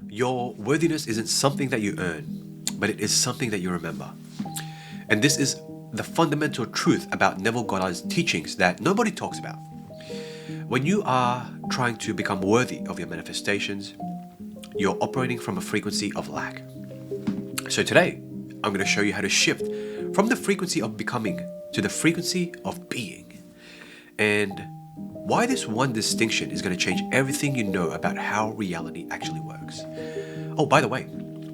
Your worthiness isn't something that you earn, but it is something that you remember. And this is the fundamental truth about Neville Goddard's teachings that nobody talks about. When you are trying to become worthy of your manifestations, you're operating from a frequency of lack. So today, I'm going to show you how to shift from the frequency of becoming to the frequency of being. And why this one distinction is going to change everything you know about how reality actually works. Oh, by the way,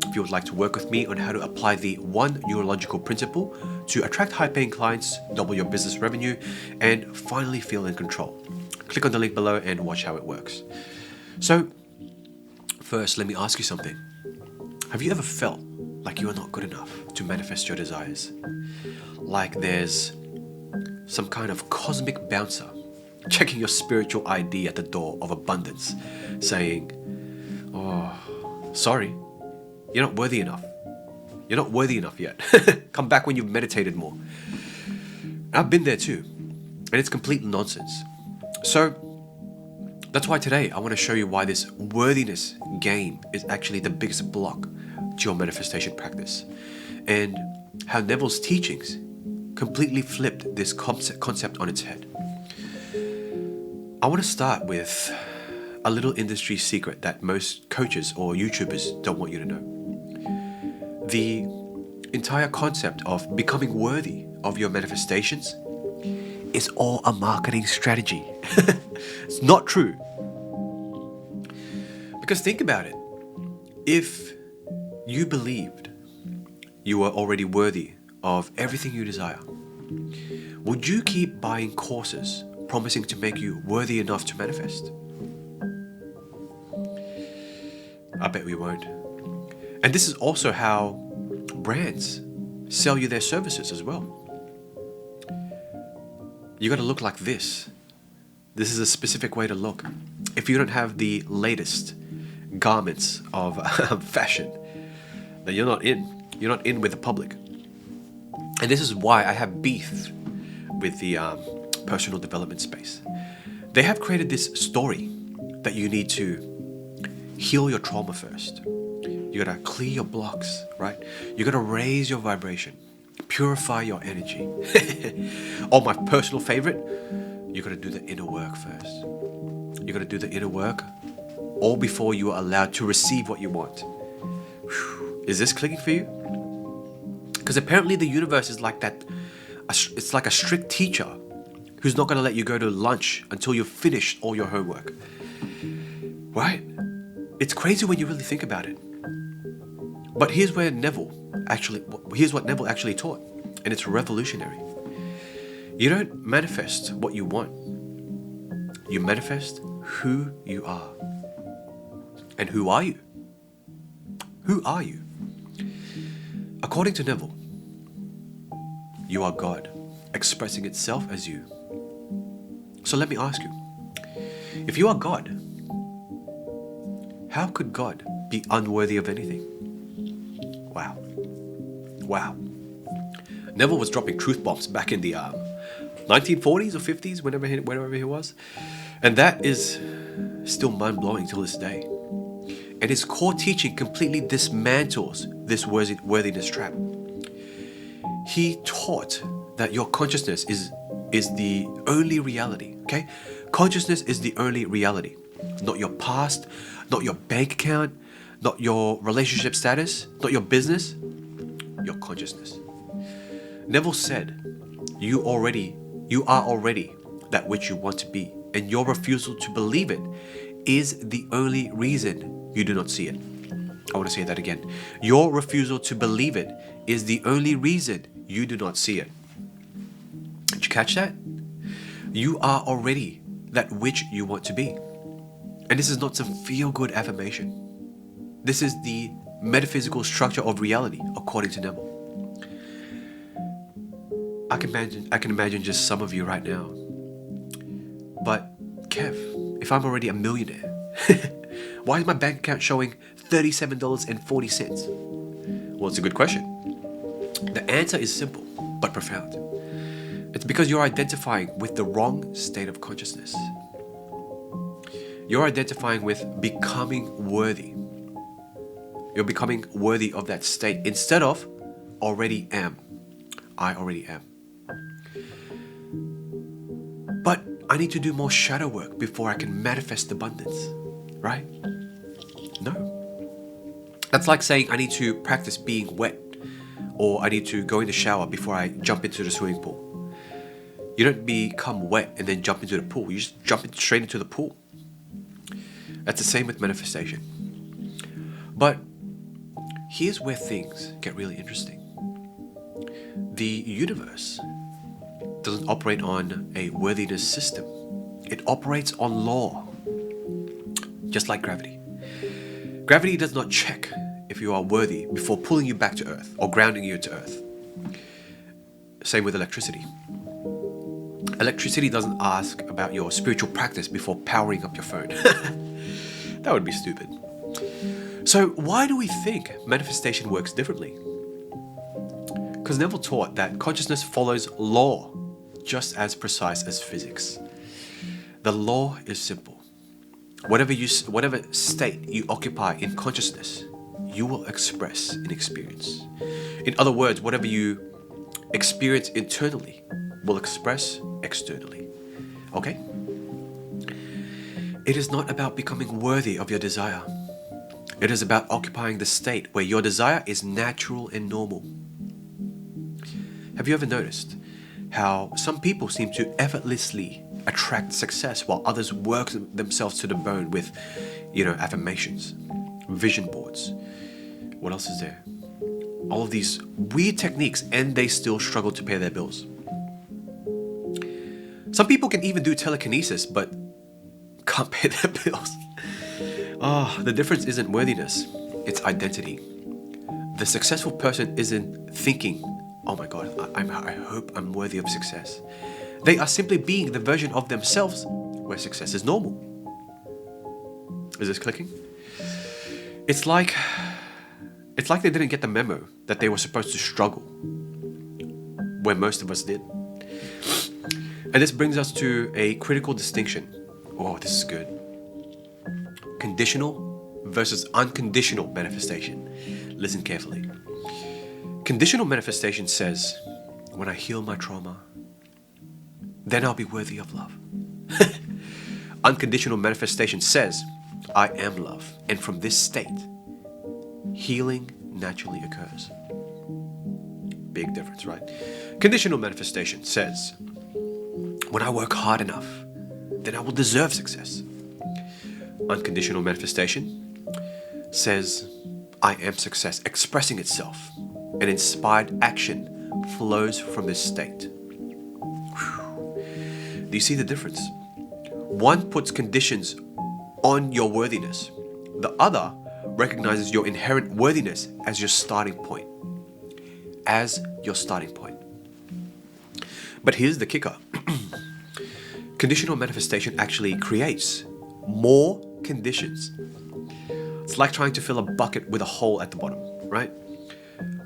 if you would like to work with me on how to apply the one neurological principle to attract high-paying clients, double your business revenue, and finally feel in control, click on the link below and watch how it works. So, first, let me ask you something. Have you ever felt like you are not good enough to manifest your desires? Like there's some kind of cosmic bouncer checking your spiritual ID at the door of abundance, saying, "Oh, sorry, you're not worthy enough. You're not worthy enough yet. Come back when you've meditated more." I've been there too, and it's complete nonsense. So that's why today I want to show you why this worthiness game is actually the biggest block to your manifestation practice, and how Neville's teachings completely flipped this concept on its head. I want to start with a little industry secret that most coaches or YouTubers don't want you to know. The entire concept of becoming worthy of your manifestations is all a marketing strategy. It's not true. Because think about it. If you believed you were already worthy of everything you desire, would you keep buying courses promising to make you worthy enough to manifest? I bet we won't. And this is also how brands sell you their services as well. You gotta look like this. This is a specific way to look. If you don't have the latest garments of fashion, then you're not in. You're not in with the public. And this is why I have beef with the personal development space. They have created this story that you need to heal your trauma first. You gotta clear your blocks, right? You gotta raise your vibration, purify your energy. Or my personal favorite, you gotta do the inner work first. You gotta do the inner work all before you are allowed to receive what you want. Whew. Is this clicking for you? Because apparently the universe is like that. It's like a strict teacher who's not going to let you go to lunch until you've finished all your homework. Right? It's crazy when you really think about it. But here's what Neville actually taught, and it's revolutionary. You don't manifest what you want. You manifest who you are. And who are you? Who are you? According to Neville, you are God, expressing itself as you. So let me ask you, if you are God, how could God be unworthy of anything? Wow. Wow. Neville was dropping truth bombs back in the 1940s or 50s, whenever he was. And that is still mind-blowing till this day. And his core teaching completely dismantles this worthiness trap. He taught that your consciousness is the only reality, okay? Consciousness is the only reality. Not your past, not your bank account, not your relationship status, not your business, your consciousness. Neville said, you are already that which you want to be, and your refusal to believe it is the only reason you do not see it. I want to say that again. Your refusal to believe it is the only reason you do not see it. Did you catch that? You are already that which you want to be. And this is not some feel-good affirmation. This is the metaphysical structure of reality, according to Neville. I can imagine just some of you right now. But Kev, if I'm already a millionaire, why is my bank account showing $37.40? Well, it's a good question. The answer is simple but profound. It's because you're identifying with the wrong state of consciousness. You're identifying with becoming worthy You're becoming worthy of that state instead of already am. I already am. But I need to do more shadow work before I can manifest abundance, right? No. That's like saying I need to practice being wet, or I need to go in the shower before I jump into the swimming pool. You don't become wet and then jump into the pool. You just jump straight into the pool. That's the same with manifestation. But here's where things get really interesting. The universe doesn't operate on a worthiness system. It operates on law, just like gravity. Gravity does not check if you are worthy before pulling you back to Earth or grounding you to Earth. Same with electricity. Electricity doesn't ask about your spiritual practice before powering up your phone. That would be stupid. So why do we think manifestation works differently? Because Neville taught that consciousness follows law, just as precise as physics. The law is simple. Whatever state you occupy in consciousness, you will express in experience. In other words, whatever you experience internally will express externally. Okay? It is not about becoming worthy of your desire. It is about occupying the state where your desire is natural and normal. Have you ever noticed how some people seem to effortlessly attract success while others work themselves to the bone with, affirmations, vision boards? What else is there? All of these weird techniques, and they still struggle to pay their bills. Some people can even do telekinesis, but can't pay their bills. The difference isn't worthiness, it's identity. The successful person isn't thinking, oh my God, I hope I'm worthy of success. They are simply being the version of themselves where success is normal. Is this clicking? It's like they didn't get the memo that they were supposed to struggle, where most of us did. And this brings us to a critical distinction. Oh, this is good. Conditional versus unconditional manifestation. Listen carefully. Conditional manifestation says, when I heal my trauma, then I'll be worthy of love. Unconditional manifestation says, I am love, and from this state, healing naturally occurs. Big difference, right? Conditional manifestation says, when I work hard enough, then I will deserve success. Unconditional manifestation says, I am success, expressing itself, and inspired action flows from this state. Do you see the difference? One puts conditions on your worthiness. The other recognizes your inherent worthiness as your starting point. But here's the kicker. Conditional manifestation actually creates more conditions. It's like trying to fill a bucket with a hole at the bottom, right?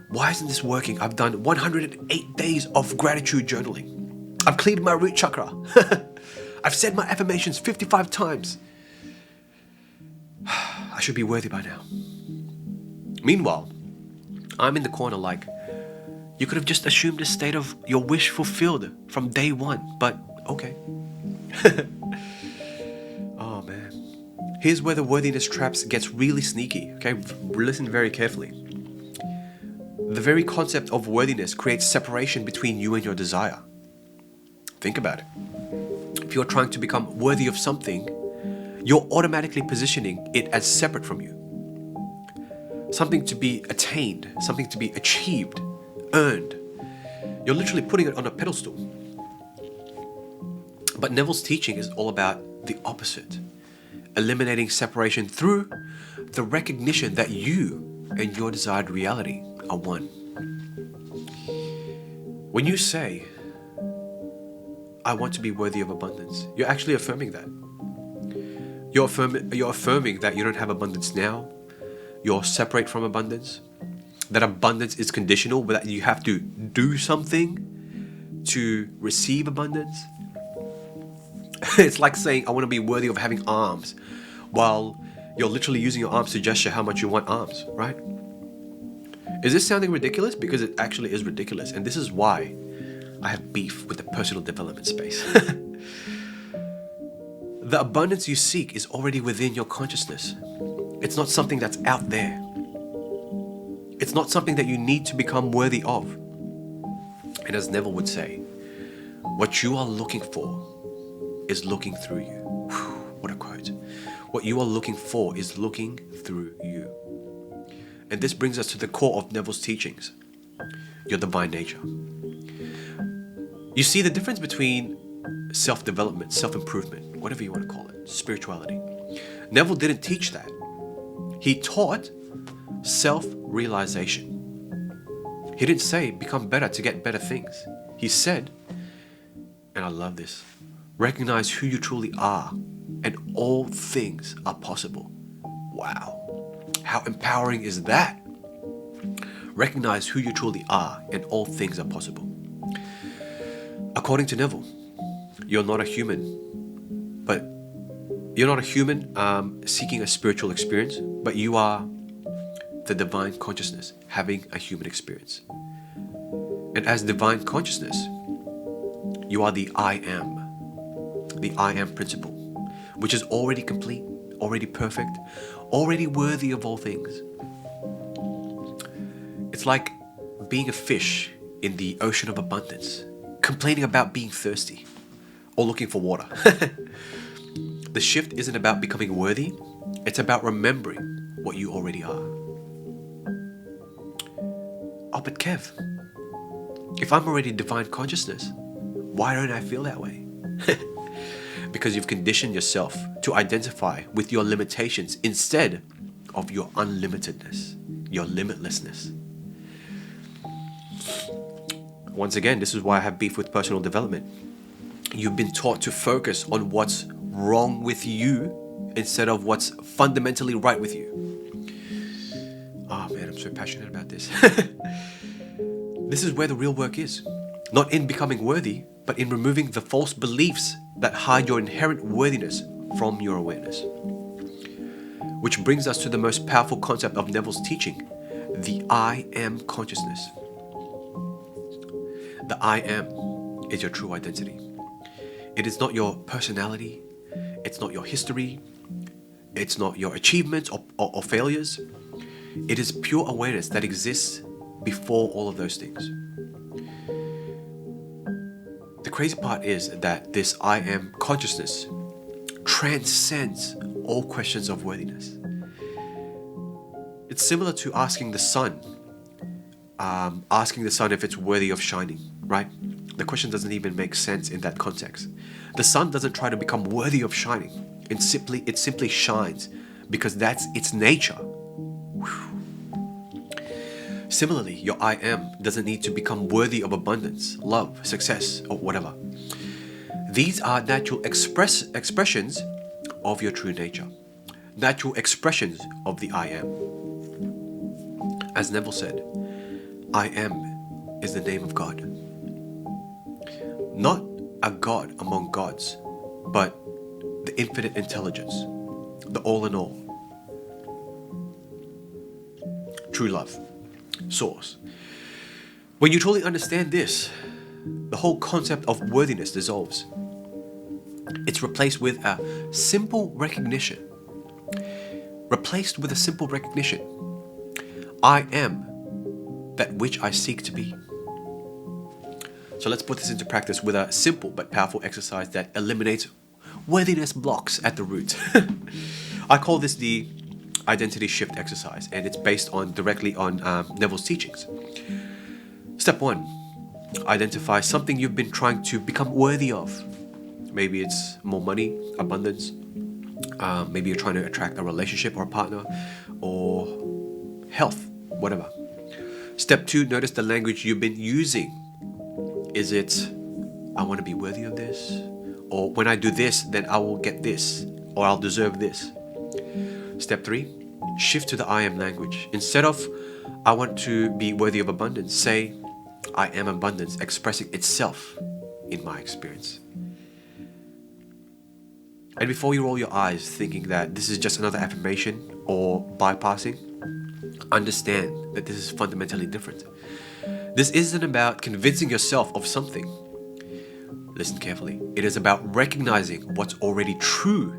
Why isn't this working? I've done 108 days of gratitude journaling. I've cleared my root chakra. I've said my affirmations 55 times. I should be worthy by now. Meanwhile, I'm in the corner like, you could have just assumed this state of your wish fulfilled from day one, but okay. Oh man. Here's where the worthiness traps gets really sneaky, okay? Listen very carefully. The very concept of worthiness creates separation between you and your desire. Think about it. If you're trying to become worthy of something, you're automatically positioning it as separate from you. Something to be attained, something to be achieved, earned. You're literally putting it on a pedestal. But Neville's teaching is all about the opposite. Eliminating separation through the recognition that you and your desired reality are one. When you say, I want to be worthy of abundance, you're actually affirming that. You're affirming that you don't have abundance now. You're separate from abundance. That abundance is conditional, that you have to do something to receive abundance. It's like saying, I want to be worthy of having arms, while You're literally using your arms to gesture how much you want arms, right? Is this sounding ridiculous? Because it actually is ridiculous. And this is why I have beef with the personal development space. The abundance you seek is already within your consciousness. It's not something that's out there. It's not something that you need to become worthy of. And as Neville would say, what you are looking for is looking through you. Whew, what a quote. What you are looking for is looking through you. And this brings us to the core of Neville's teachings, your divine nature. You see the difference between self-development, self-improvement, whatever you want to call it, spirituality. Neville didn't teach that. He taught self-realization. He didn't say become better to get better things. He said, and I love this, recognize who you truly are and all things are possible. Wow. How empowering is that? Recognize who you truly are and all things are possible. According to Neville, you're not a human seeking a spiritual experience, but you are the divine consciousness having a human experience. And as divine consciousness, you are the I am principle, which is already complete, already perfect, already worthy of all things. It's like being a fish in the ocean of abundance, complaining about being thirsty or looking for water. The shift isn't about becoming worthy, it's about remembering what you already are. Oh, but Kev, if I'm already divine consciousness, why don't I feel that way? Because you've conditioned yourself to identify with your limitations instead of your unlimitedness, your limitlessness. Once again, this is why I have beef with personal development. You've been taught to focus on what's wrong with you instead of what's fundamentally right with you. Oh man, I'm so passionate about this. This is where the real work is. Not in becoming worthy, but in removing the false beliefs that hide your inherent worthiness from your awareness. Which brings us to the most powerful concept of Neville's teaching, the I am consciousness. The I am is your true identity. It is not your personality, it's not your history, it's not your achievements or failures. It is pure awareness that exists before all of those things. The crazy part is that this I am consciousness transcends all questions of worthiness. It's similar to asking the sun if it's worthy of shining, right? The question doesn't even make sense in that context. The sun doesn't try to become worthy of shining. It simply shines because that's its nature. Whew. Similarly, your I am doesn't need to become worthy of abundance, love, success, or whatever. These are natural expressions of your true nature. Natural expressions of the I am. As Neville said, I am is the name of God. Not a God among gods, but the infinite intelligence, the all in all. True love, source. When you truly understand this, the whole concept of worthiness dissolves. It's replaced with a simple recognition. I am that which I seek to be. So let's put this into practice with a simple but powerful exercise that eliminates worthiness blocks at the root. I call this the identity shift exercise, and it's based directly on Neville's teachings. Step 1, identify something you've been trying to become worthy of. Maybe it's more money, abundance. Maybe you're trying to attract a relationship or a partner, or health, whatever. Step 2, notice the language you've been using. Is it, I want to be worthy of this? Or when I do this, then I will get this, or I'll deserve this. Step 3, shift to the I am language. Instead of, I want to be worthy of abundance, say, I am abundance, expressing itself in my experience. And before you roll your eyes thinking that this is just another affirmation or bypassing, understand that this is fundamentally different. This isn't about convincing yourself of something. Listen carefully. It is about recognizing what's already true,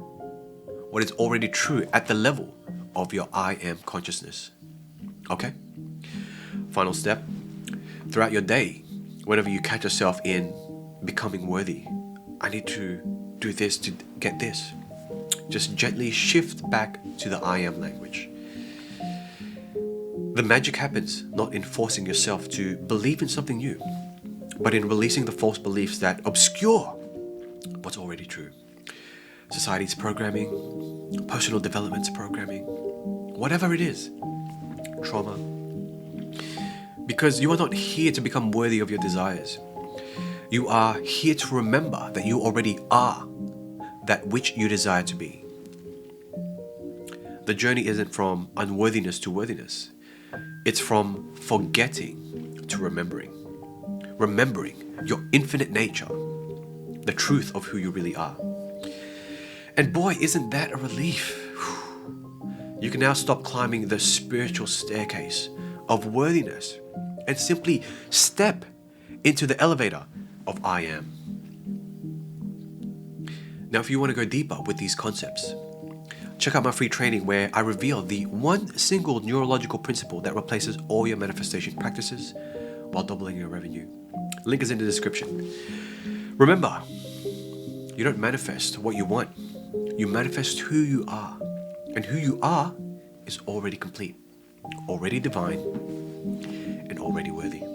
what is already true at the level of your I am consciousness. Okay? Final step. Throughout your day, whenever you catch yourself in becoming worthy, I need to do this to get this. Just gently shift back to the I am language. The magic happens not in forcing yourself to believe in something new, but in releasing the false beliefs that obscure what's already true. Society's programming, personal development's programming, whatever it is, trauma. Because you are not here to become worthy of your desires. You are here to remember that you already are that which you desire to be. The journey isn't from unworthiness to worthiness. It's from forgetting to remembering. Remembering your infinite nature, the truth of who you really are. And boy, isn't that a relief. You can now stop climbing the spiritual staircase of worthiness and simply step into the elevator of I am. Now, if you want to go deeper with these concepts, check out my free training where I reveal the one single neurological principle that replaces all your manifestation practices while doubling your revenue. Link is in the description. Remember, you don't manifest what you want. You manifest who you are. And who you are is already complete, already divine, and already worthy.